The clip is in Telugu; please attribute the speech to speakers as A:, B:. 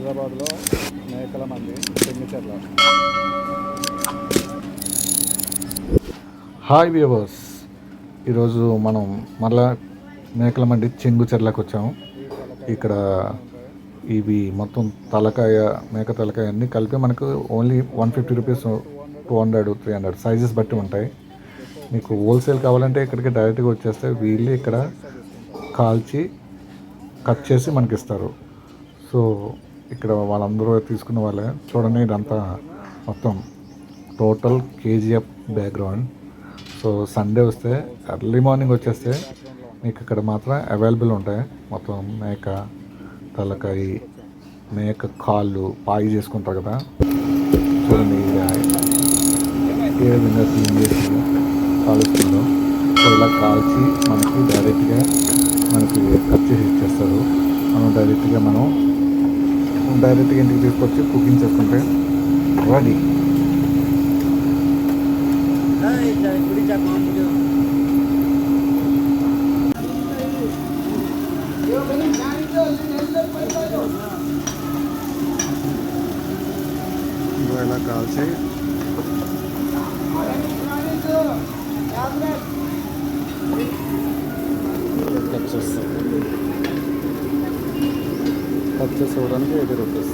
A: హైదరాబాద్లో మేకల మంది చెంగిచెర్ల. హాయ్ వ్యూవర్స్, ఈరోజు మనం మళ్ళా మేకల మండి చెంగుచెర్లకు వచ్చాము. ఇక్కడ ఇవి మొత్తం తలకాయ, మేక తలకాయ అన్నీ కలిపి మనకు ఓన్లీ 150 రూపీస్, 200, 300 సైజెస్ బట్టి ఉంటాయి. మీకు హోల్సేల్ కావాలంటే ఇక్కడికి డైరెక్ట్గా వచ్చేస్తే వీళ్ళు ఇక్కడ కాల్చి కట్ చేసి మనకి ఇస్తారు. సో ఇక్కడ వాళ్ళందరూ తీసుకున్న వాళ్ళే. చూడండి, ఇదంతా మొత్తం total KGF background. So Sunday వస్తే ఎర్లీ మార్నింగ్ వచ్చేస్తే మీకు ఇక్కడ మాత్రం అవైలబుల్ ఉంటాయి. మొత్తం మేక తలకాయ, మేక కాళ్ళు పాయి చేసుకుంటారు కదా. చూడండి ఏ విధంగా క్లీన్ చేసి కాలుస్తుందో. సో ఇలా కాల్చి మనకి డైరెక్ట్గా మనకి కట్ చేసి ఇచ్చేస్తారు. మనం డైరెక్ట్గా ఇంటికి తీసుకొచ్చి కుకింగ్ చేసుకుంటే రెడీ. ఇలా కాల్చి కట్ చేసి ఇవ్వడానికి 80 రూపీస్.